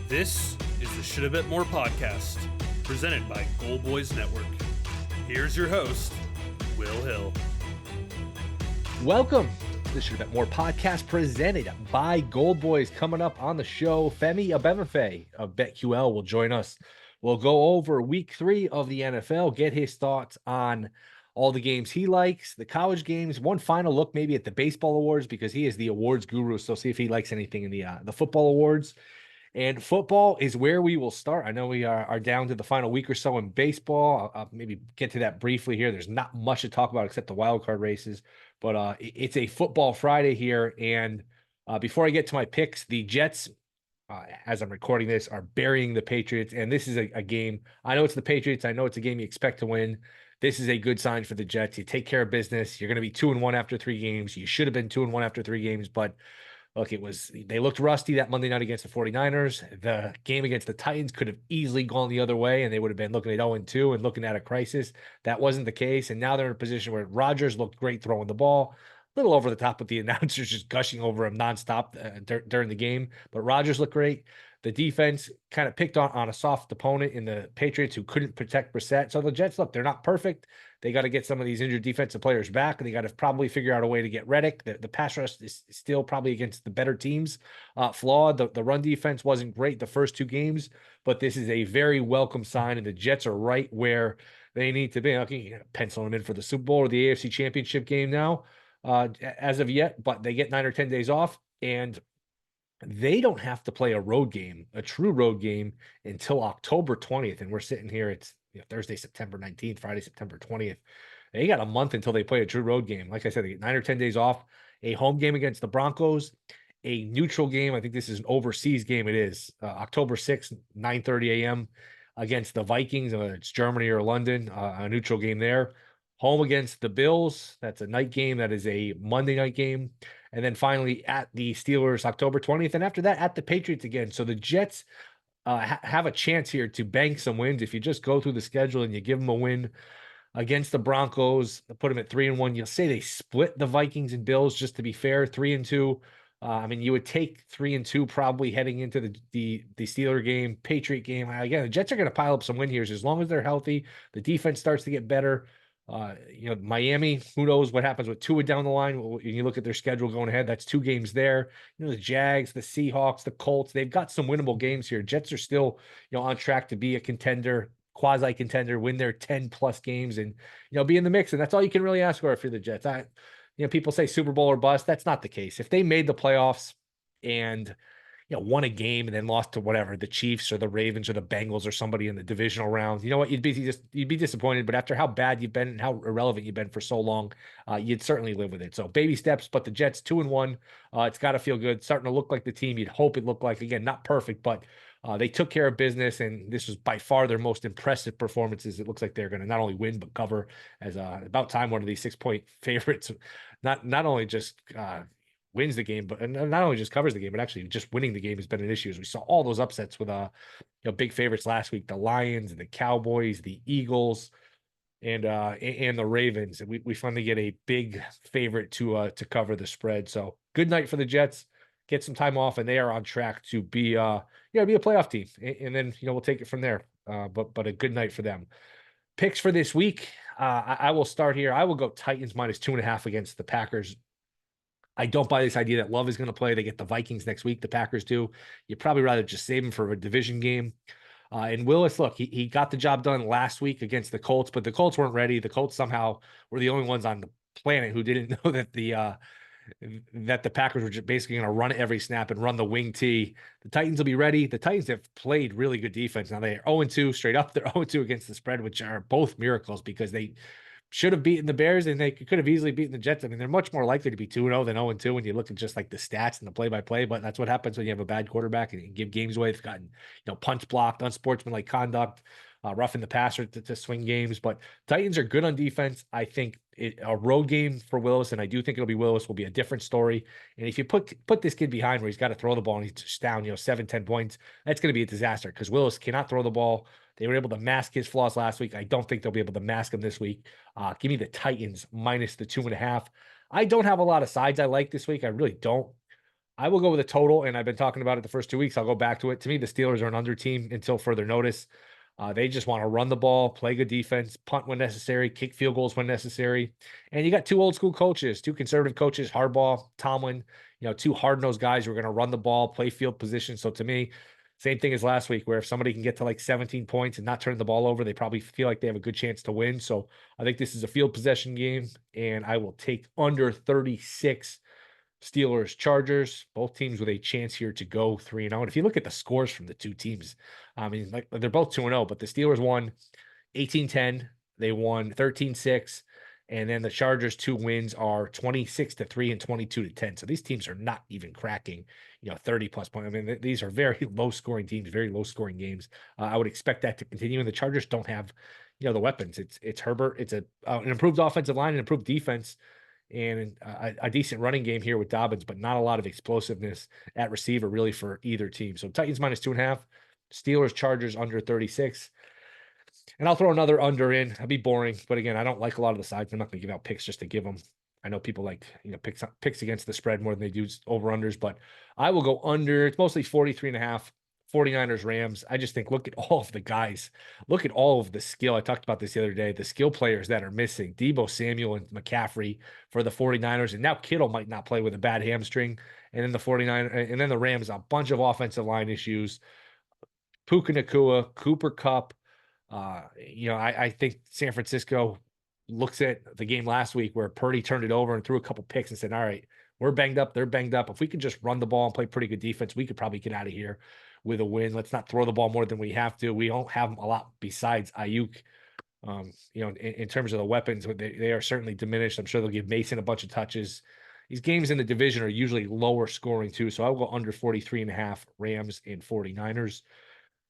This is the Shoulda Bet More podcast, presented by Gold Boys Network. Here's your host, Will Hill. Welcome to the Shoulda Bet More podcast, presented by Gold Boys. Coming up on the show, Femi Abebefe of BetQL will join us. We'll go over week 3 of the NFL, get his thoughts on all the games he likes, the college games, one final look maybe at the baseball awards, because he is the awards guru, so see if he likes anything in the football awards. And football is where we will start. I know we are down to the final week or so in baseball. I'll maybe get to that briefly here. There's not much to talk about except the wild card races, but it's a football Friday here. And before I get to my picks, the Jets, as I'm recording this, are burying the Patriots. And this is a game. I know it's the Patriots. I know it's a game you expect to win. This is a good sign for the Jets. You take care of business. You're going to be 2-1 after 3 games. You should have been 2-1 after 3 games, but look, they looked rusty that Monday night against the 49ers. The game against the Titans could have easily gone the other way, and they would have been looking at 0-2 and looking at a crisis. That wasn't the case, and now they're in a position where Rodgers looked great throwing the ball. A little over the top with the announcers just gushing over him nonstop during the game, but Rodgers looked great. The defense kind of picked on a soft opponent in the Patriots who couldn't protect Brissett. So the Jets, look, they're not perfect. They got to get some of these injured defensive players back, and they got to probably figure out a way to get Reddick. The pass rush is still probably against the better teams flawed. The run defense wasn't great the first 2 games, but this is a very welcome sign, and the Jets are right where they need to be. Okay, pencil them in for the Super Bowl or the AFC Championship game now, as of yet, but they get 9 or 10 days off, and they don't have to play a true road game, until October 20th. And we're sitting here, it's Thursday, September 19th, Friday, September 20th. They got a month until they play a true road game. Like I said, they get 9 or 10 days off, a home game against the Broncos, a neutral game. I think this is an overseas game. It is October 6th, 9:30 a.m. against the Vikings. It's Germany or London, a neutral game there. Home against the Bills. That's a night game. That is a Monday night game. And then finally at the Steelers, October 20th. And after that, at the Patriots again. So the Jets have a chance here to bank some wins. If you just go through the schedule and you give them a win against the Broncos, put them at 3-1. You'll say they split the Vikings and Bills, just to be fair, 3-2. I mean, you would take 3-2 probably heading into the Steeler game, Patriot game. Again, the Jets are going to pile up some win here as long as they're healthy. The defense starts to get better. Miami, who knows what happens with Tua down the line. When you look at their schedule going ahead, that's 2 games there. The Jags, the Seahawks, the Colts, they've got some winnable games here. Jets are still, on track to be a contender, quasi contender, win their 10 plus games and, be in the mix. And that's all you can really ask for if you're the Jets. People say Super Bowl or bust. That's not the case. If they made the playoffs and, won a game and then lost to whatever, the Chiefs or the Ravens or the Bengals or somebody in the divisional round, you know what, you'd be disappointed. But after how bad you've been and how irrelevant you've been for so long, you'd certainly live with it. So baby steps, but the Jets 2-1, it's got to feel good. Starting to look like the team you'd hope it looked like. Again, not perfect, but they took care of business, and this was by far their most impressive performances. It looks like they're going to not only win but cover, as about time one of these 6-point favorites not only just wins the game, but not only just covers the game, but actually just winning the game has been an issue. As we saw all those upsets with big favorites last week: the Lions, the Cowboys, the Eagles, and the Ravens. And we finally get a big favorite to cover the spread. So good night for the Jets. Get some time off, and they are on track to be be a playoff team. And then we'll take it from there. But a good night for them. Picks for this week. I will start here. I will go Titans -2.5 against the Packers. I don't buy this idea that Love is going to play. They get the Vikings next week. The Packers do. You'd probably rather just save him for a division game. And Willis, look, he got the job done last week against the Colts, but the Colts weren't ready. The Colts somehow were the only ones on the planet who didn't know that the Packers were just basically going to run every snap and run the wing T. The Titans will be ready. The Titans have played really good defense. Now they are 0-2 straight up. They're 0-2 against the spread, which are both miracles, because they should have beaten the Bears, and they could have easily beaten the Jets. I mean, they're much more likely to be 2-0 than 0-2 when you look at just like the stats and the play-by-play, but that's what happens when you have a bad quarterback and you give games away. They've gotten, punts blocked, unsportsmanlike conduct, roughing the passer to swing games. But Titans are good on defense. I think a road game for Willis, and I do think it'll be Willis, will be a different story. And if you put this kid behind where he's got to throw the ball and he's just down, 7-10 points, that's going to be a disaster, because Willis cannot throw the ball. They were able to mask his flaws last week. I don't think they'll be able to mask him this week. Give me the Titans -2.5. I don't have a lot of sides I like this week. I really don't. I will go with a total, and I've been talking about it the first 2 weeks. I'll go back to it. To me, the Steelers are an under team until further notice. They just want to run the ball, play good defense, punt when necessary, kick field goals when necessary. And you got two old school coaches, two conservative coaches, Harbaugh, Tomlin, two hard-nosed guys who are going to run the ball, play field position. So to me, same thing as last week, where if somebody can get to like 17 points and not turn the ball over, they probably feel like they have a good chance to win. So I think this is a field possession game, and I will take under 36. Steelers, Chargers, both teams with a chance here to go 3-0. And if you look at the scores from the two teams, I mean, like they're both 2-0, but the Steelers won 18-10, they won 13-6, and then the Chargers' two wins are 26-3 and 22-10. So these teams are not even cracking, 30 plus points. I mean, these are very low scoring teams, very low scoring games. I would expect that to continue. And the Chargers don't have, the weapons. It's Herbert. It's an improved offensive line, an improved defense, and a decent running game here with Dobbins, but not a lot of explosiveness at receiver really for either team. So Titans -2.5, Steelers, Chargers under 36. And I'll throw another under in. I'll be boring, but again, I don't like a lot of the sides. I'm not going to give out picks just to give them. I know people like, picks against the spread more than they do over-unders, but I will go under. It's mostly 43.5. 49ers, Rams. I just think, look at all of the guys. Look at all of the skill. I talked about this the other day. The skill players that are missing. Deebo Samuel and McCaffrey for the 49ers. And now Kittle might not play with a bad hamstring. And then the 49ers, and then the Rams, a bunch of offensive line issues. Puka Nacua, Cooper Kupp. I think San Francisco looks at the game last week where Purdy turned it over and threw a couple picks and said, all right, we're banged up. They're banged up. If we could just run the ball and play pretty good defense, we could probably get out of here with a win. Let's not throw the ball more than we have to. We don't have a lot besides Ayuk. In terms of the weapons, they are certainly diminished. I'm sure they'll give Mason a bunch of touches. These games in the division are usually lower scoring too. So I'll go under 43.5, Rams and 49ers.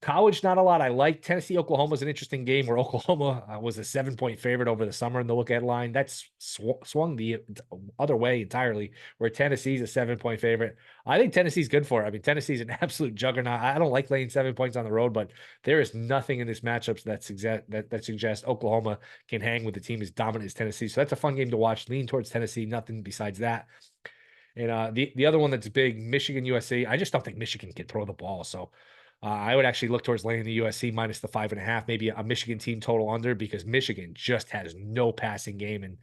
College, not a lot I like. Tennessee, Oklahoma is an interesting game where Oklahoma was a 7-point favorite over the summer in the look-ahead line. That's swung the other way entirely, where Tennessee's a 7-point favorite. I think Tennessee's good for it. I mean, Tennessee's an absolute juggernaut. I don't like laying 7 points on the road, but there is nothing in this matchup that suggests Oklahoma can hang with the team as dominant as Tennessee. So that's a fun game to watch. Lean towards Tennessee, nothing besides that. And the other one that's big, Michigan, USC. I just don't think Michigan can throw the ball. So I would actually look towards laying the USC minus the 5.5, maybe a Michigan team total under, because Michigan just has no passing game. And,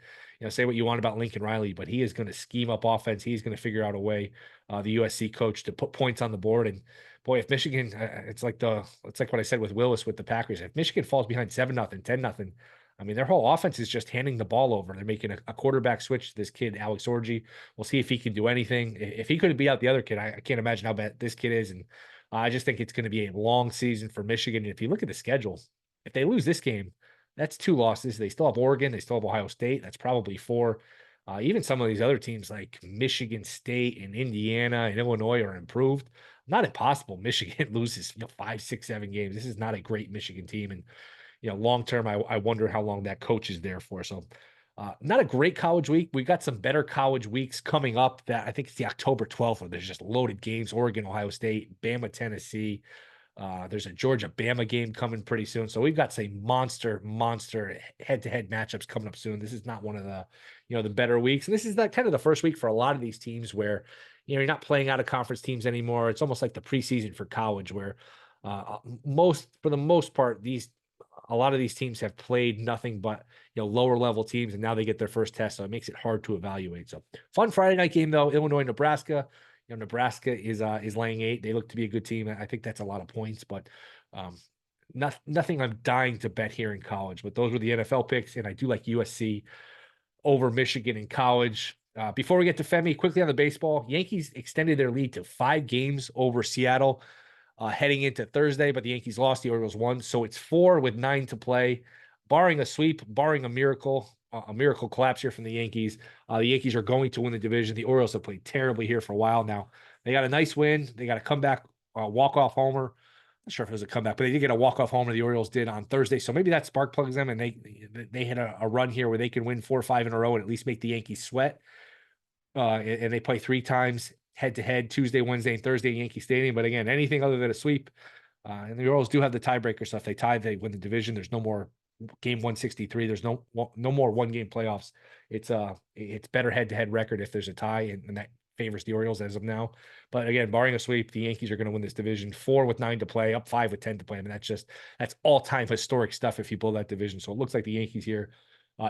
say what you want about Lincoln Riley, but he is going to scheme up offense. He's going to figure out a way, the USC coach, to put points on the board. And boy, if Michigan, it's like what I said with Willis with the Packers. If Michigan falls behind 7-0, 10-0, I mean, their whole offense is just handing the ball over. They're making a quarterback switch to this kid, Alex Orji. We'll see if he can do anything. If he could beat out the other kid, I can't imagine how bad this kid is. And I just think it's going to be a long season for Michigan. And if you look at the schedule, if they lose this game, that's 2 losses. They still have Oregon. They still have Ohio State. That's probably 4. Even some of these other teams like Michigan State and Indiana and Illinois are improved. Not impossible. Michigan loses 5, 6, 7 games. This is not a great Michigan team. And long term, I wonder how long that coach is there for. So not a great college week. We've got some better college weeks coming up. That I think it's the October 12th where there's just loaded games. Oregon, Ohio State, Bama, Tennessee. There's a Georgia-Bama game coming pretty soon. So we've got some monster head-to-head matchups coming up soon. This is not one of the, the better weeks. And this is kind of the first week for a lot of these teams where, you're not playing out of conference teams anymore. It's almost like the preseason for college where for the most part, a lot of these teams have played nothing but lower level teams, and now they get their first test, so it makes it hard to evaluate. So fun Friday night game though, Illinois, Nebraska. Nebraska is laying 8. They look to be a good team. I think that's a lot of points, but nothing I'm dying to bet here in college. But those were the NFL picks, and I do like USC over Michigan in college. Before we get to Femi, quickly on the baseball, Yankees extended their lead to 5 games over Seattle heading into Thursday, but the Yankees lost, the Orioles won. So it's 4 with 9 to play. Barring a sweep, barring a miracle collapse here from the Yankees are going to win the division. The Orioles have played terribly here for a while now. They got a nice win. They got a comeback walk-off homer. Not sure if it was a comeback, but they did get a walk-off homer, the Orioles did on Thursday. So maybe that spark plugs them, and they hit a run here where they can win 4 or 5 in a row and at least make the Yankees sweat. And they play 3 times head-to-head, Tuesday, Wednesday, and Thursday in Yankee Stadium. But again, anything other than a sweep. And the Orioles do have the tiebreaker, so if they tie, they win the division. There's no more game 163. There's no more one-game playoffs. It's better head-to-head record if there's a tie, and that favors the Orioles as of now. But again, barring a sweep, the Yankees are going to win this division. 4 with 9 to play, up 5 with 10 to play. I mean, that's all-time historic stuff if you pull that division. So it looks like the Yankees here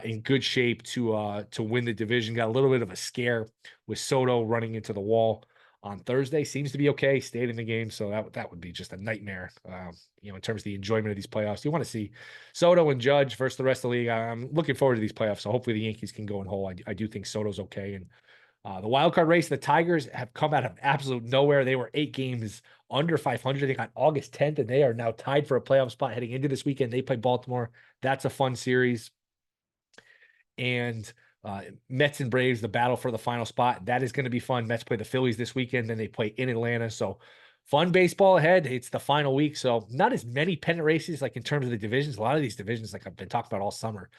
in good shape to win the division. Got a little bit of a scare with Soto running into the wall on Thursday. Seems to be okay, stayed in the game. So that would be just a nightmare, in terms of the enjoyment of these playoffs. You want to see Soto and Judge versus the rest of the league. I'm looking forward to these playoffs. So hopefully the Yankees can go in whole. I do think Soto's okay. And the wild card race, the Tigers have come out of absolute nowhere. They were 8 games under 500. They got August 10th, and they are now tied for a playoff spot heading into this weekend. They play Baltimore. That's a fun series. And Mets and Braves, the battle for the final spot. That is going to be fun. Mets play the Phillies this weekend, then they play in Atlanta. So fun baseball ahead. It's the final week. So not as many pennant races like in terms of the divisions. A lot of these divisions, like I've been talking about all summer.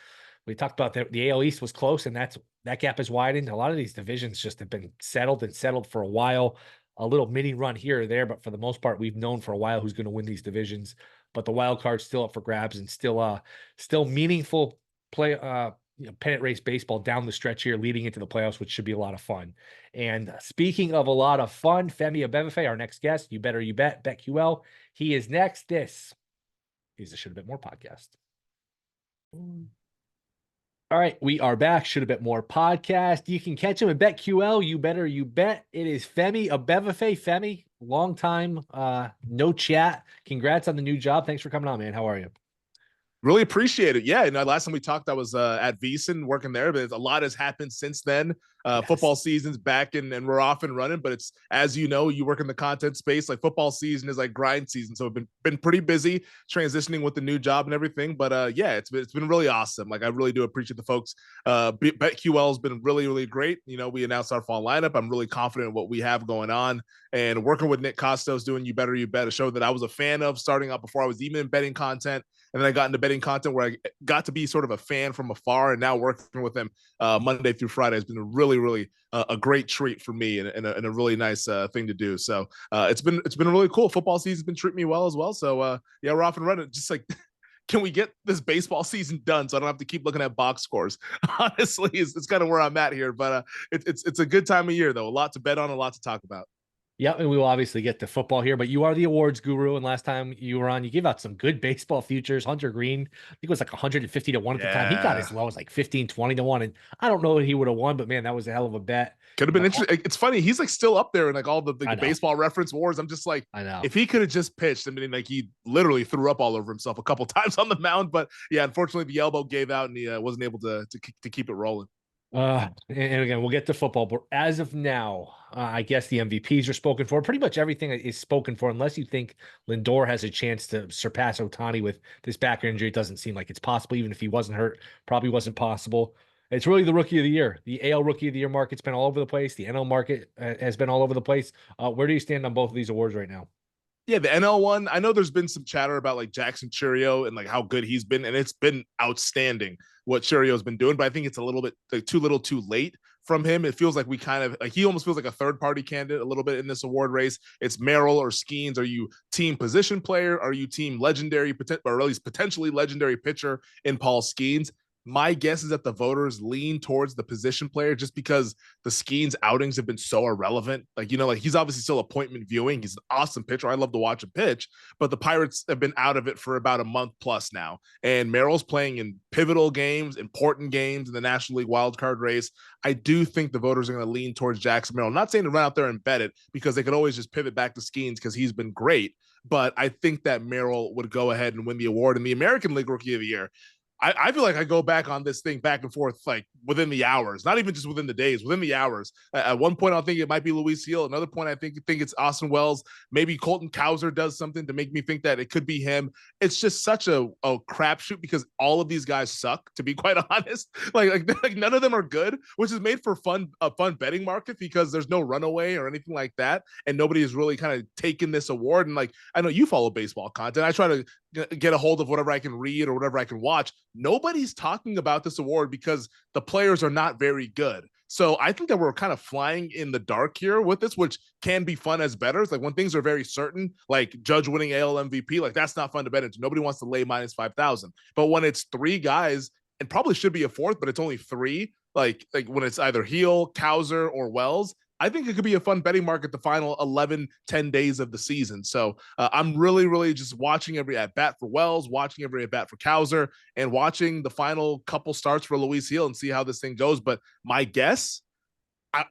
We talked about the AL East was close, and that gap is widened. A lot of these divisions just have been settled for a while. A little mini run here or there, but for the most part, we've known for a while who's going to win these divisions. But the wild card's still up for grabs, and still meaningful play. Pennant race baseball down the stretch here leading into the playoffs, which should be a lot of fun. And speaking of a lot of fun, Femi Abebefe, our next guest, you bet, BetQL. He is next. This is the Shoulda Bet More podcast. All right, we are back. Shoulda Bet More podcast. You can catch him at BetQL. You bet. It is Femi Abebefe. Femi, long time, no chat. Congrats on the new job. Thanks for coming on, man. How are you? Really appreciate it. Yeah, last time we talked, I was at VSiN working there, but a lot has happened since then. Yes. Football season's back and we're off and running, but it's, as you know, you work in the content space, like football season is like grind season. So I've been pretty busy transitioning with the new job and everything. But yeah, it's been really awesome. Like I really do appreciate the folks. BetQL has been really, really great. We announced our fall lineup. I'm really confident in what we have going on, and working with Nick Costos doing You Bet, a show that I was a fan of starting up before I was even in betting content. And then I got into betting content where I got to be sort of a fan from afar, and now working with him Monday through Friday has been a really, really a great treat for me and a really nice thing to do. So it's been really cool. Football season's been treating me well as well. So yeah, we're off and running. Just like, can we get this baseball season done so I don't have to keep looking at box scores? Honestly, it's kind of where I'm at here. But it's a good time of year though. A lot to bet on, a lot to talk about. Yeah, and we will obviously get to football here, but you are the awards guru. And last time you were on, you gave out some good baseball futures. Hunter Green, I think it was like 150 to 1 at the time. He got as low as like 15, 20 to 1. And I don't know that he would have won, but man, that was a hell of a bet. Could have been interesting. It's funny. He's like still up there in like all the baseball reference wars. I'm just like, I know if he could have just pitched, I mean, like he literally threw up all over himself a couple times on the mound. But yeah, unfortunately the elbow gave out and he wasn't able to keep it rolling. And again, we'll get to football, but as of now, I guess the MVPs are spoken for. Pretty much everything is spoken for, unless you think Lindor has a chance to surpass Ohtani with this back injury. It doesn't seem like it's possible. Even if he wasn't hurt, probably wasn't possible. It's really the rookie of the year. The AL rookie of the year market's been all over the place. The NL market has been all over the place. Where do you stand on both of these awards right now? Yeah, the NL one, I know there's been some chatter about like Jackson Chourio and like how good he's been, and it's been outstanding what Chourio's been doing, but I think it's a little bit like too late from him. It feels like we kind of like he almost feels like a third-party candidate a little bit in this award race. It's Merrill or Skeens. Are you team position player? Are you team legendary, or at least potentially legendary pitcher in Paul Skeens? My guess is that the voters lean towards the position player just because the Skeens outings have been so irrelevant. Like, like he's obviously still appointment viewing. He's an awesome pitcher. I love to watch him pitch, but the Pirates have been out of it for about a month plus now. And Merrill's playing in pivotal games, important games in the National League wildcard race. I do think the voters are going to lean towards Jackson Merrill. I'm not saying to run out there and bet it because they could always just pivot back to Skeens because he's been great. But I think that Merrill would go ahead and win the award. And the American League Rookie of the Year, I feel like I go back on this thing back and forth, like within the hours, not even just within the days, within the hours. At one point, I'll think it might be Luis Gil. Another point, I think it's Austin Wells. Maybe Colton Cowser does something to make me think that it could be him. It's just such a crapshoot because all of these guys suck, to be quite honest. Like none of them are good, which is made for a fun betting market because there's no runaway or anything like that. And nobody has really kind of taken this award. And like, I know you follow baseball content. I try to get a hold of whatever I can read or whatever I can watch. Nobody's talking about this award because the players are not very good. So I think that we're kind of flying in the dark here with this, which can be fun as bettors. Like when things are very certain, like Judge winning AL MVP, like that's not fun to bet into. Nobody wants to lay minus 5,000. But when it's 3 guys, and probably should be a 4th, but it's only 3, like when it's either Heel, Cowser, or Wells, I think it could be a fun betting market the final 11, 10 days of the season. So I'm really, really just watching every at bat for Wells, watching every at bat for Cowser, and watching the final couple starts for Luis Hill and see how this thing goes. But my guess, I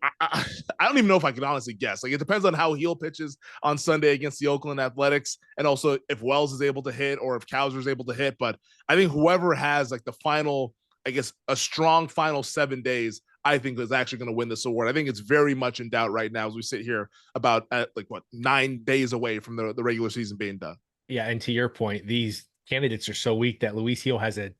don't even know if I can honestly guess. Like, it depends on how Hill pitches on Sunday against the Oakland Athletics, and also if Wells is able to hit or if Cowser is able to hit. But I think whoever has like the final, I guess, a strong final 7 days, I think is actually going to win this award. I think it's very much in doubt right now as we sit here about 9 days away from the regular season being done. Yeah, and to your point, these candidates are so weak that Luis Hill has a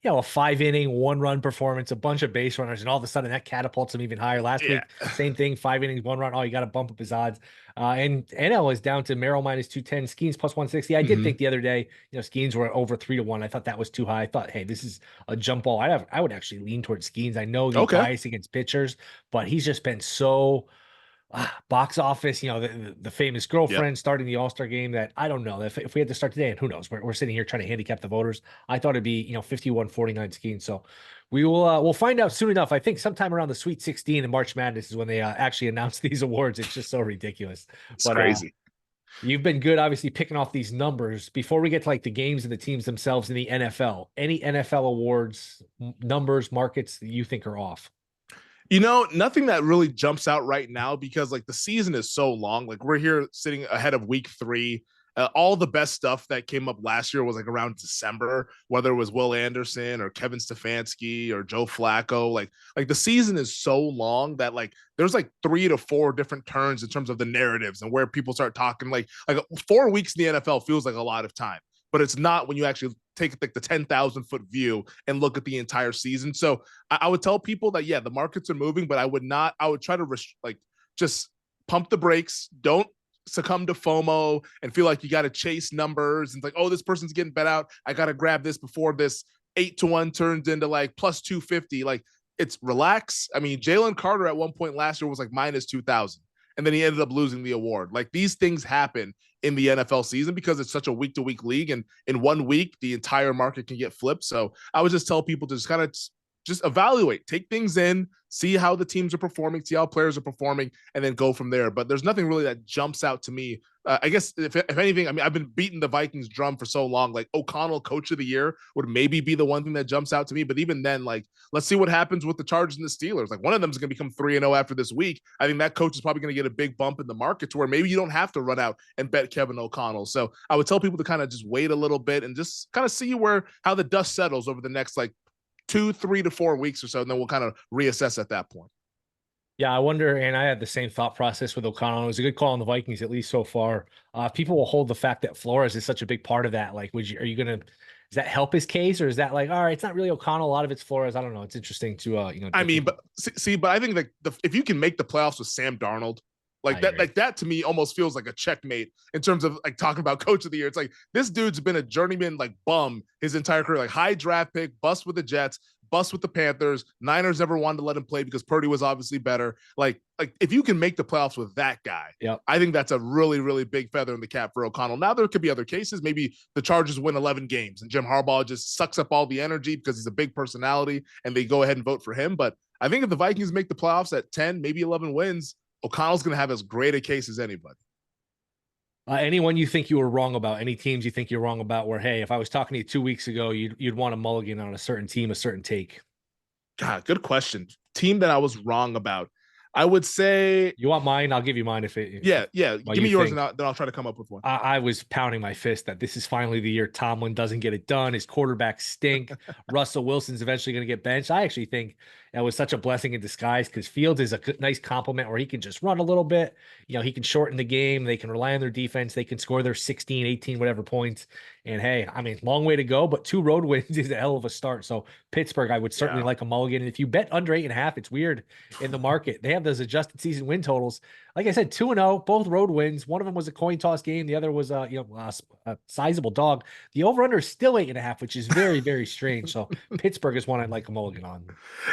5-inning, 1-run performance, a bunch of base runners, and all of a sudden that catapults him even higher. Last week, same thing, 5 innings, 1 run. Oh, you got to bump up his odds. And NL is down to Merrill -210, Skeens +160. I did think the other day, Skeens were over 3-1. I thought that was too high. I thought, hey, this is a jump ball. I would actually lean towards Skeens. I know the bias against pitchers, but he's just been so box office, the famous girlfriend starting the All-Star game, that I don't know if we had to start today, and who knows, we're sitting here trying to handicap the voters. I thought it'd be 51-49 skiing. So we will we'll find out soon enough. I think sometime around the Sweet 16 in March Madness is when they actually announce these awards. It's just so ridiculous. It's crazy. You've been good, obviously, picking off these numbers. Before we get to like the games and the teams themselves in the NFL, any NFL awards, numbers, markets that you think are off? Nothing that really jumps out right now because like the season is so long. Like, we're here sitting ahead of week 3. All the best stuff that came up last year was like around December, whether it was Will Anderson or Kevin Stefanski or Joe Flacco. Like the season is so long that like there's like 3 to 4 different turns in terms of the narratives and where people start talking. Like 4 weeks in the NFL feels like a lot of time, but it's not when you actually take like the 10,000-foot view and look at the entire season. So I would tell people that, the markets are moving, but I would try to just pump the brakes. Don't succumb to FOMO and feel like you got to chase numbers and like, oh, this person's getting bet out, I got to grab this before this 8-1 turns into like plus 250. Like, it's relax. I mean, Jalen Carter at one point last year was like -2,000. And then he ended up losing the award. Like, these things happen in the NFL season because it's such a week-to-week league. And in 1 week, the entire market can get flipped. So I would just tell people to just kind of just evaluate, take things in, see how the teams are performing, see how players are performing, and then go from there. But there's nothing really that jumps out to me. I guess if anything, I mean, I've been beating the Vikings drum for so long. Like, O'Connell Coach of the Year would maybe be the one thing that jumps out to me. But even then, like, let's see what happens with the Chargers and the Steelers. Like, one of them is going to become 3-0 after this week. I think that coach is probably going to get a big bump in the market to where maybe you don't have to run out and bet Kevin O'Connell. So I would tell people to kind of just wait a little bit and just kind of see how the dust settles over the next like 2, 3 to 4 weeks or so, and then we'll kind of reassess at that point. Yeah, I wonder, and I had the same thought process with O'Connell. It was a good call on the Vikings, at least so far. People will hold the fact that Flores is such a big part of that. Like, does that help his case, or is that like, all right, it's not really O'Connell, a lot of it's Flores? I don't know. It's interesting to, I mean, but I think like if you can make the playoffs with Sam Darnold, that to me almost feels like a checkmate in terms of like talking about Coach of the Year. It's like, this dude's been a journeyman like bum his entire career, like high draft pick, bust with the Jets, bust with the Panthers. Niners never wanted to let him play because Purdy was obviously better. Like if you can make the playoffs with that guy, I think that's a really, really big feather in the cap for O'Connell. Now, there could be other cases. Maybe the Chargers win 11 games and Jim Harbaugh just sucks up all the energy because he's a big personality and they go ahead and vote for him. But I think if the Vikings make the playoffs at 10, maybe 11 wins, O'Connell's going to have as great a case as anybody. Anyone you think you were wrong about, any teams you think you're wrong about where, hey, if I was talking to you 2 weeks ago, you'd want a mulligan on a certain team, a certain take? God, good question. Team that I was wrong about. I would say, you want mine? I'll give you mine. Yeah. Give me yours, and then I'll try to come up with one. I was pounding my fist that this is finally the year Tomlin doesn't get it done. His quarterbacks stink. Russell Wilson's eventually going to get benched. I actually think that was such a blessing in disguise because Fields is a nice compliment where he can just run a little bit. He can shorten the game. They can rely on their defense. They can score their 16, 18, whatever points. And hey, I mean, long way to go, but 2 road wins is a hell of a start. So Pittsburgh, I would certainly like a mulligan. And if you bet under 8.5, it's weird in the market. They have those adjusted season win totals like I said, 2-0, both road wins. One of them was a coin toss game. The other was a sizable dog. The over-under is still 8.5, which is very, very strange. So Pittsburgh is one I'd like a mulligan on.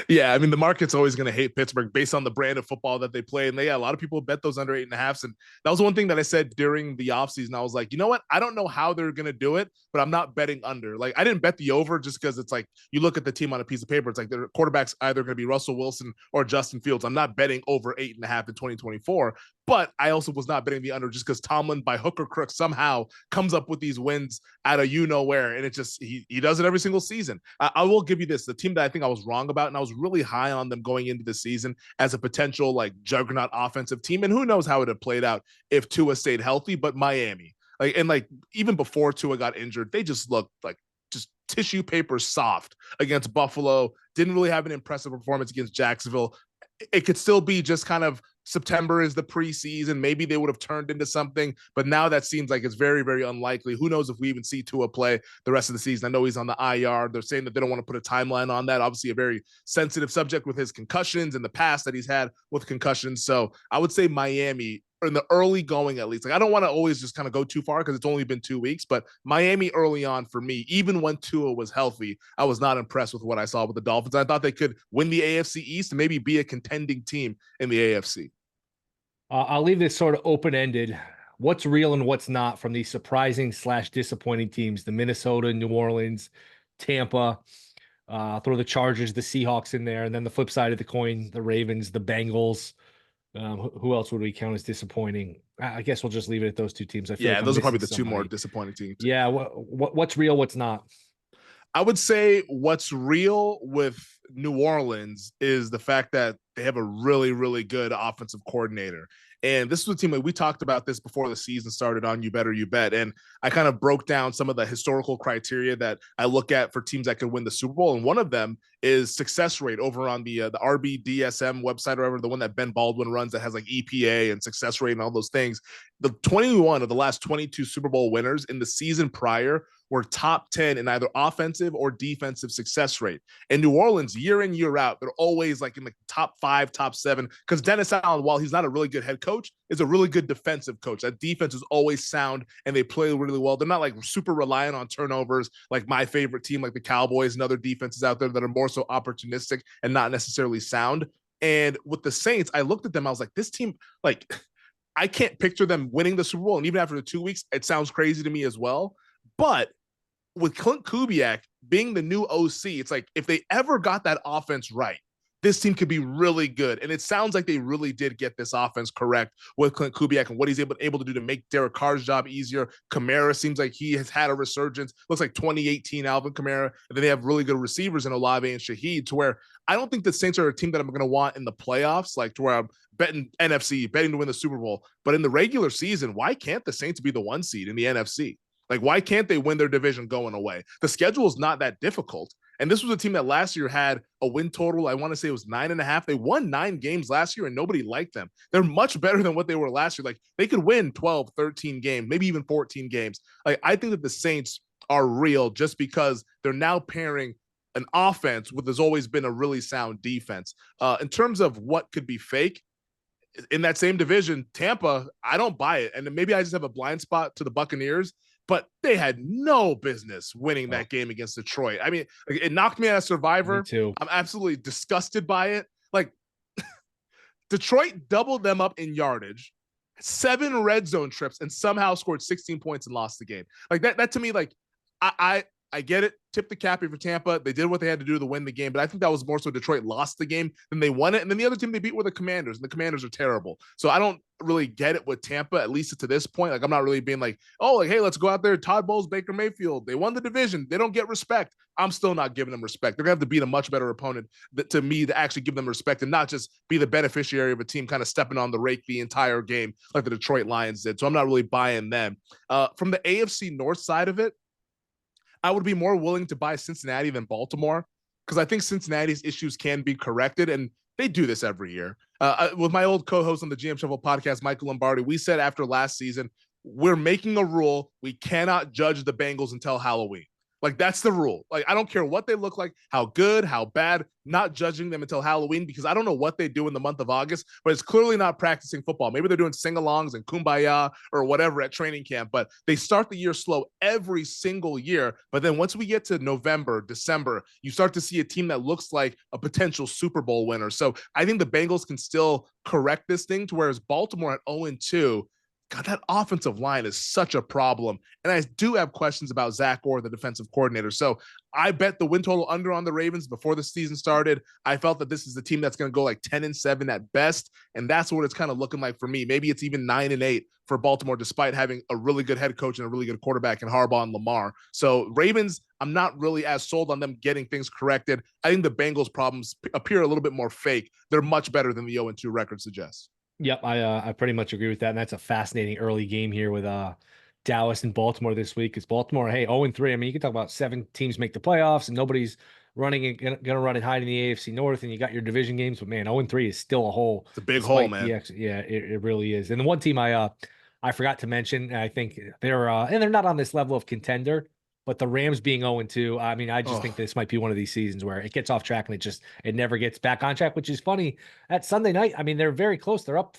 Yeah, I mean, the market's always going to hate Pittsburgh based on the brand of football that they play. And a lot of people bet those under 8.5s. And that was one thing that I said during the offseason. I was like, you know what? I don't know how they're going to do it, but I'm not betting under. Like, I didn't bet the over just because it's like, you look at the team on a piece of paper, it's like their quarterback's either going to be Russell Wilson or Justin Fields. I'm not betting over 8.5 in 2024. But I also was not betting the under just because Tomlin, by hook or crook, somehow comes up with these wins out of you-know-where. And it just, he does it every single season. I will give you this. The team that I think I was wrong about, and I was really high on them going into the season as a potential like juggernaut offensive team. And who knows how it had played out if Tua stayed healthy, but Miami. Even before Tua got injured, they just looked like just tissue paper soft against Buffalo. Didn't really have an impressive performance against Jacksonville. It could still be just kind of September is the preseason. Maybe they would have turned into something, but now that seems like it's very, very unlikely. Who knows if we even see Tua play the rest of the season? I know he's on the IR. They're saying that they don't want to put a timeline on that. Obviously, a very sensitive subject with his concussions and the past that he's had with concussions. So I would say Miami in the early going, at least. Like, I don't want to always just kind of go too far because it's only been 2 weeks, but Miami early on for me, even when Tua was healthy, I was not impressed with what I saw with the Dolphins. I thought they could win the AFC East and maybe be a contending team in the AFC. I'll leave this sort of open-ended. What's real and what's not from these surprising/disappointing teams, the Minnesota, New Orleans, Tampa, throw the Chargers, the Seahawks in there, and then the flip side of the coin, the Ravens, the Bengals. Who else would we count as disappointing? I guess we'll just leave it at those two teams. I feel like those are probably the somebody. two more disappointing teams. Yeah, what's real, what's not? I would say what's real with New Orleans is the fact that they have a really, really good offensive coordinator. And this was a team that we talked about this before the season started on You Better You Bet. And I kind of broke down some of the historical criteria that I look at for teams that could win the Super Bowl. And one of them is success rate over on the RBDSM website or whatever, the one that Ben Baldwin runs that has like EPA and success rate and all those things. The 21 of the last 22 Super Bowl winners in the season prior were top 10 in either offensive or defensive success rate. And New Orleans, year in, year out, they're always like in the top 5, top 7, because Dennis Allen, while he's not a really good head coach, is a really good defensive coach. That defense is always sound and they play really well. They're not like super reliant on turnovers like my favorite team, like the Cowboys and other defenses out there that are more so opportunistic and not necessarily sound. And with the Saints, I looked at them, I was like, this team, like, I can't picture them winning the Super Bowl. And even after the 2 weeks, it sounds crazy to me as well. But with Clint Kubiak being the new OC, it's like if they ever got that offense right, this team could be really good. And it sounds like they really did get this offense correct with Clint Kubiak and what he's able to do to make Derek Carr's job easier. Kamara seems like he has had a resurgence. Looks like 2018 Alvin Kamara. And then they have really good receivers in Olave and Shaheed, to where I don't think the Saints are a team that I'm going to want in the playoffs, like to where I'm betting NFC, betting to win the Super Bowl. But in the regular season, why can't the Saints be the 1 seed in the NFC? Like, why can't they win their division going away? The schedule is not that difficult. And this was a team that last year had a win total, I want to say it was 9.5. They won 9 games last year and nobody liked them. They're much better than what they were last year. Like, they could win 12, 13 games, maybe even 14 games. Like, I think that the Saints are real just because they're now pairing an offense with has always been a really sound defense. In terms of what could be fake, in that same division, Tampa, I don't buy it. And maybe I just have a blind spot to the Buccaneers, but they had no business winning that game against Detroit. I mean, it knocked me out of Survivor. Me too. I'm absolutely disgusted by it. Like, Detroit doubled them up in yardage, 7 red zone trips, and somehow scored 16 points and lost the game. Like, that to me, like, I get it. Tip the cap for Tampa. They did what they had to do to win the game, but I think that was more so Detroit lost the game than they won it. And then the other team they beat were the Commanders, and the Commanders are terrible. So I don't really get it with Tampa, at least to this point. Like, I'm not really being like, oh, like, hey, let's go out there. Todd Bowles, Baker Mayfield. They won the division. They don't get respect. I'm still not giving them respect. They're going to have to beat a much better opponent to me to actually give them respect and not just be the beneficiary of a team kind of stepping on the rake the entire game like the Detroit Lions did. So I'm not really buying them. From the AFC North side of it, I would be more willing to buy Cincinnati than Baltimore because I think Cincinnati's issues can be corrected, and they do this every year. With my old co-host on the GM Shuffle podcast, Michael Lombardi, we said after last season, we're making a rule. We cannot judge the Bengals until Halloween. Like, that's the rule. Like, I don't care what they look like, how good, how bad, not judging them until Halloween, because I don't know what they do in the month of August, but it's clearly not practicing football. Maybe they're doing sing-alongs and kumbaya or whatever at training camp, but they start the year slow every single year. But then once we get to November, December, you start to see a team that looks like a potential Super Bowl winner. So I think the Bengals can still correct this thing to whereas Baltimore at 0-2, God, that offensive line is such a problem. And I do have questions about Zach Orr, the defensive coordinator. So I bet the win total under on the Ravens before the season started. I felt that this is the team that's going to go like 10-7 at best. And that's what it's kind of looking like for me. Maybe it's even 9-8 for Baltimore, despite having a really good head coach and a really good quarterback in Harbaugh and Lamar. So Ravens, I'm not really as sold on them getting things corrected. I think the Bengals' problems appear a little bit more fake. They're much better than the 0-2 record suggests. Yep, I pretty much agree with that, and that's a fascinating early game here with Dallas and Baltimore this week. Because Baltimore, hey, 0-3. I mean, you can talk about 7 teams make the playoffs, and nobody's running and gonna run and hide in the AFC North, and you got your division games. But man, 0-3 is still a hole. It's a big hole, man. Yeah, it really is. And the one team I forgot to mention, I think they're and they're not on this level of contender. But the Rams being 0-2, I mean, I just think this might be one of these seasons where it gets off track and it never gets back on track, which is funny. At Sunday night, I mean, they're very close. They're up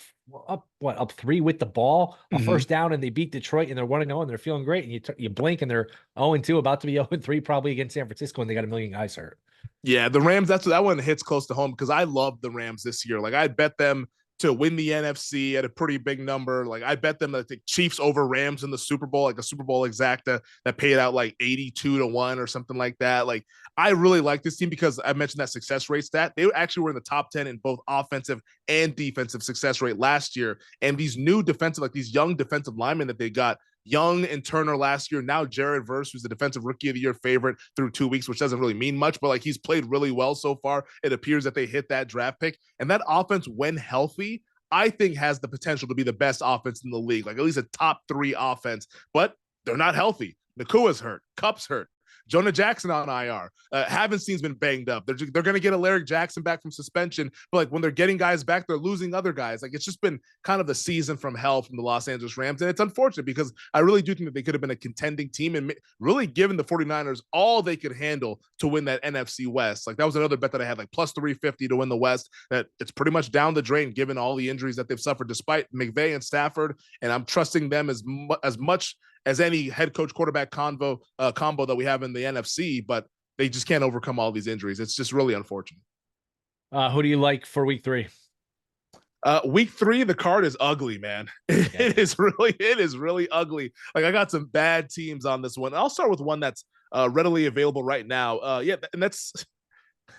3 with the ball, a first down, and they beat Detroit, and they're 1-0, and they're feeling great. And you blink, and they're 0-2, about to be 0-3, probably against San Francisco, and they got a million guys hurt. Yeah, the Rams, that one hits close to home because I love the Rams this year. Like, I bet them to win the NFC at a pretty big number. Like, I bet them that the Chiefs over Rams in the Super Bowl, like a Super Bowl exacta that paid out like 82-1 or something like that. Like, I really like this team because I mentioned that success rate stat. They actually were in the top 10 in both offensive and defensive success rate last year. And these new defensive, like these young defensive linemen that they got, Young and Turner last year. Now Jared Verse, who's the defensive rookie of the year favorite through 2 weeks, which doesn't really mean much, but like he's played really well so far. It appears that they hit that draft pick. And that offense, when healthy, I think has the potential to be the best offense in the league, like at least a top 3 offense, but they're not healthy. Nakua's hurt. Kupp's hurt. Jonah Jackson on IR. Havenstein's been banged up. They're going to get Alaric Jackson back from suspension, but like when they're getting guys back, they're losing other guys. Like, it's just been kind of the season from hell from the Los Angeles Rams, and it's unfortunate because I really do think that they could have been a contending team and really given the 49ers all they could handle to win that NFC West. Like, that was another bet that I had, like plus 350 to win the West, that it's pretty much down the drain given all the injuries that they've suffered despite McVay and Stafford, and I'm trusting them as much as any head coach quarterback combo that we have in the NFC, but they just can't overcome all these injuries. It's just really unfortunate. Who do you like for week 3? Week 3, the card is ugly, man. It is really ugly. Like, I got some bad teams on this one. I'll start with one that's readily available right now. And that's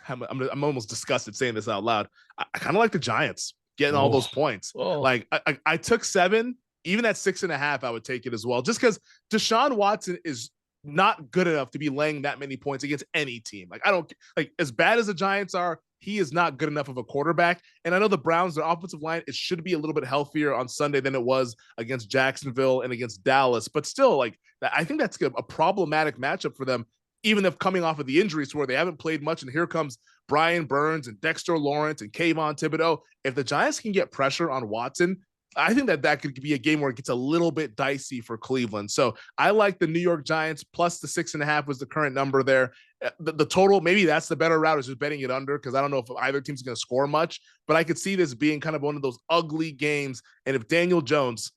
I'm almost disgusted saying this out loud. I kind of like the Giants getting all those points. Like, I took 7. Even at 6.5, I would take it as well. Just because Deshaun Watson is not good enough to be laying that many points against any team. Like, I don't like, as bad as the Giants are, he is not good enough of a quarterback. And I know the Browns, their offensive line, it should be a little bit healthier on Sunday than it was against Jacksonville and against Dallas. But still, like, I think that's a problematic matchup for them, even if coming off of the injuries where they haven't played much. And here comes Brian Burns and Dexter Lawrence and Kayvon Thibodeau. If the Giants can get pressure on Watson, I think that could be a game where it gets a little bit dicey for Cleveland. So I like the New York Giants plus the 6.5 was the current number there. The total, maybe that's the better route, is just betting it under, because I don't know if either team's going to score much, but I could see this being kind of one of those ugly games. And if Daniel Jones,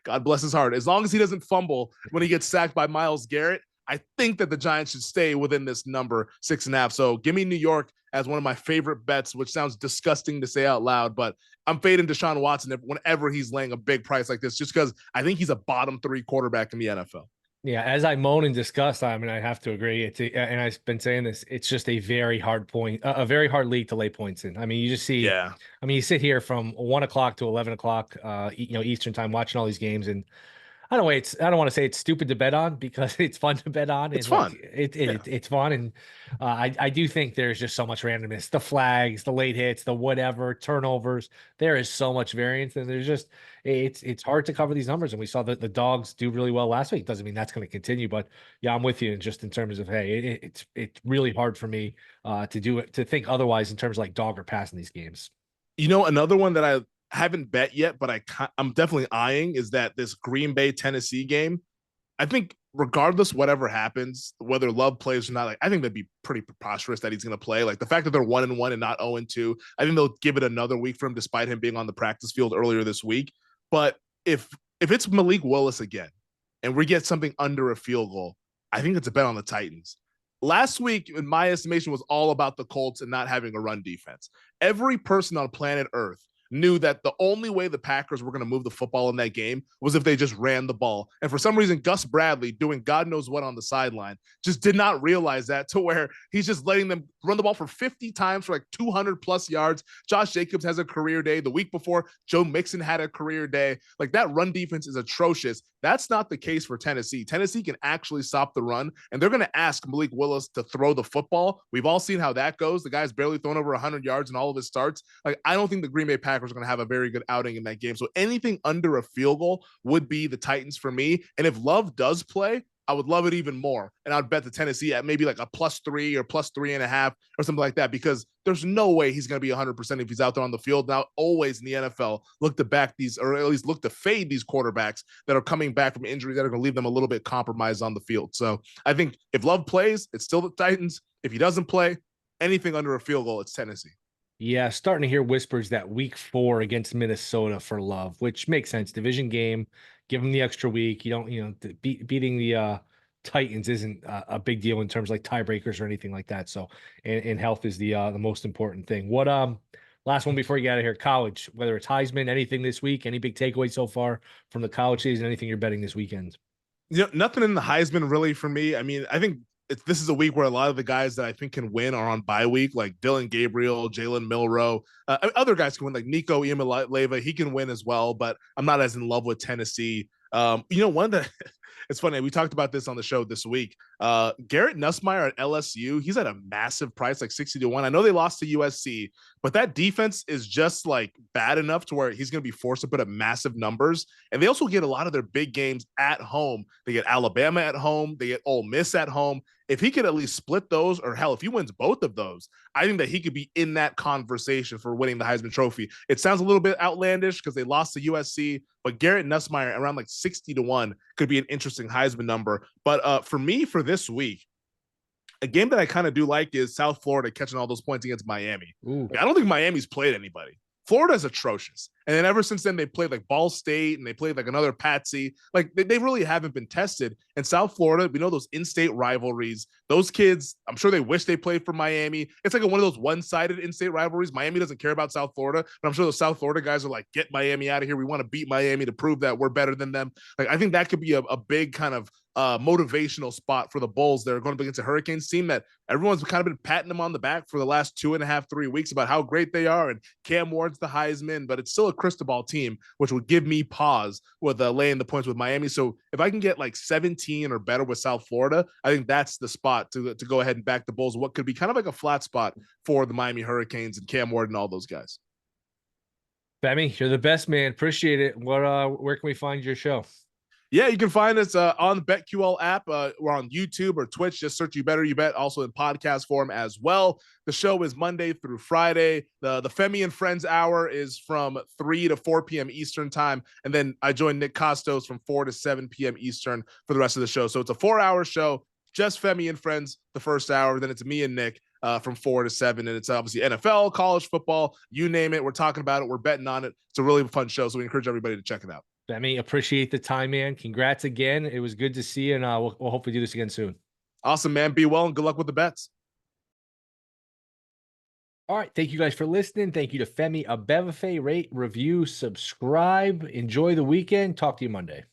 God bless his heart, as long as he doesn't fumble when he gets sacked by Myles Garrett, I think that the Giants should stay within this number, 6.5. So give me New York as one of my favorite bets, which sounds disgusting to say out loud, but I'm fading Deshaun Watson whenever he's laying a big price like this, just because I think he's a bottom 3 quarterback in the NFL. Yeah, as I moan and discuss, I mean, I have to agree. And I've been saying this, it's just a very hard league to lay points in. I mean, you just see, I mean, you sit here from 1 o'clock to 11 o'clock, Eastern time, watching all these games, and I don't want to say it's stupid to bet on, because it's fun to bet on. It's fun. It's fun. And I do think there's just so much randomness, the flags, the late hits, the whatever, turnovers. There is so much variance, and there's just, it's hard to cover these numbers. And we saw that the dogs do really well last week. Doesn't mean that's going to continue, but yeah, I'm with you. And just in terms of, hey, it's really hard for me to think otherwise in terms of like dog or pass in these games. Another one that I haven't bet yet, but I'm definitely eyeing, is that this Green Bay Tennessee game. I think regardless, whatever happens, whether Love plays or not, like I think that'd be pretty preposterous that he's going to play. Like the fact that they're 1-1 and not 0-2, I think they'll give it another week for him, despite him being on the practice field earlier this week. But if it's Malik Willis again, and we get something under a field goal, I think it's a bet on the Titans. Last week, in my estimation, was all about the Colts and not having a run defense. Every person on planet Earth knew that the only way the Packers were going to move the football in that game was if they just ran the ball. And for some reason, Gus Bradley, doing God knows what on the sideline, just did not realize that, to where he's just letting them run the ball for 50 times for like 200 plus yards. Josh Jacobs has a career day. The week before, Joe Mixon had a career day. Like that run defense is atrocious. That's not the case for Tennessee. Tennessee can actually stop the run, and they're going to ask Malik Willis to throw the football. We've all seen how that goes. The guy's barely thrown over 100 yards in all of his starts. Like, I don't think the Green Bay Packers are going to have a very good outing in that game. So anything under a field goal would be the Titans for me. And if Love does play, I would love it even more. And I'd bet the Tennessee at maybe like a +3 or +3.5 or something like that, because there's no way he's going to be 100% if he's out there on the field. Now, always in the NFL, look to back these, or at least look to fade these quarterbacks that are coming back from injuries that are going to leave them a little bit compromised on the field. So I think if Love plays, it's still the Titans. If he doesn't play, anything under a field goal, it's Tennessee. Yeah, starting to hear whispers that week 4 against Minnesota for Love, which makes sense. Division game, give him the extra week. You don't, beating the Titans isn't a big deal in terms of like tiebreakers or anything like that. So, and health is the most important thing. What last one before you get out of here, college, whether it's Heisman, anything this week, any big takeaways so far from the college season, anything you're betting this weekend? Nothing in the Heisman really for me. I mean, I think this is a week where a lot of the guys that I think can win are on bye week, like Dylan Gabriel, Jalen Milroe. Other guys can win, like Nico Iamaleava. He can win as well, but I'm not as in love with Tennessee. One that it's funny. We talked about this on the show this week. Garrett Nussmeier at LSU, he's at a massive price, like 60-1. I know they lost to USC, but that defense is just like bad enough to where he's going to be forced to put up massive numbers. And they also get a lot of their big games at home. They get Alabama at home. They get Ole Miss at home. If he could at least split those, or hell, if he wins both of those, I think that he could be in that conversation for winning the Heisman Trophy. It sounds a little bit outlandish because they lost to USC, but Garrett Nussmeier around like 60-1 could be an interesting Heisman number. But for me, for this week, a game that I kind of do like is South Florida catching all those points against Miami. I don't think Miami's played anybody. Florida's atrocious. And then ever since then, they played like Ball State and they played like another Patsy. Like they really haven't been tested. And South Florida, we know those in-state rivalries. Those kids, I'm sure they wish they played for Miami. It's like one of those one-sided in-state rivalries. Miami doesn't care about South Florida, but I'm sure those South Florida guys are like, get Miami out of here. We want to beat Miami to prove that we're better than them. Like, I think that could be a big kind of motivational spot for the Bulls. They're going up against a Hurricanes team that everyone's kind of been patting them on the back for the last 2.5, 3 weeks about how great they are. And Cam Ward's the Heisman, but it's still a Cristobal team, which would give me pause with laying the points with Miami. So if I can get like 17 or better with South Florida, I think that's the spot to go ahead and back the Bulls. What could be kind of like a flat spot for the Miami Hurricanes and Cam Ward and all those guys. Femi, you're the best, man. Appreciate it. Where can we find your show? Yeah, you can find us on the BetQL app. We're on YouTube or Twitch. Just search You Better You Bet, also in podcast form as well. The show is Monday through Friday. The Femi and Friends hour is from 3 to 4 p.m. Eastern time. And then I join Nick Costos from 4 to 7 p.m. Eastern for the rest of the show. So it's a 4-hour show, just Femi and Friends the first hour. Then it's me and Nick from 4 to 7. And it's obviously NFL, college football, you name it. We're talking about it. We're betting on it. It's a really fun show. So we encourage everybody to check it out. Femi, appreciate the time, man. Congrats again. It was good to see you, and we'll hopefully do this again soon. Awesome, man. Be well, and good luck with the bets. All right. Thank you guys for listening. Thank you to Femi Abebefe. Rate, review, subscribe. Enjoy the weekend. Talk to you Monday.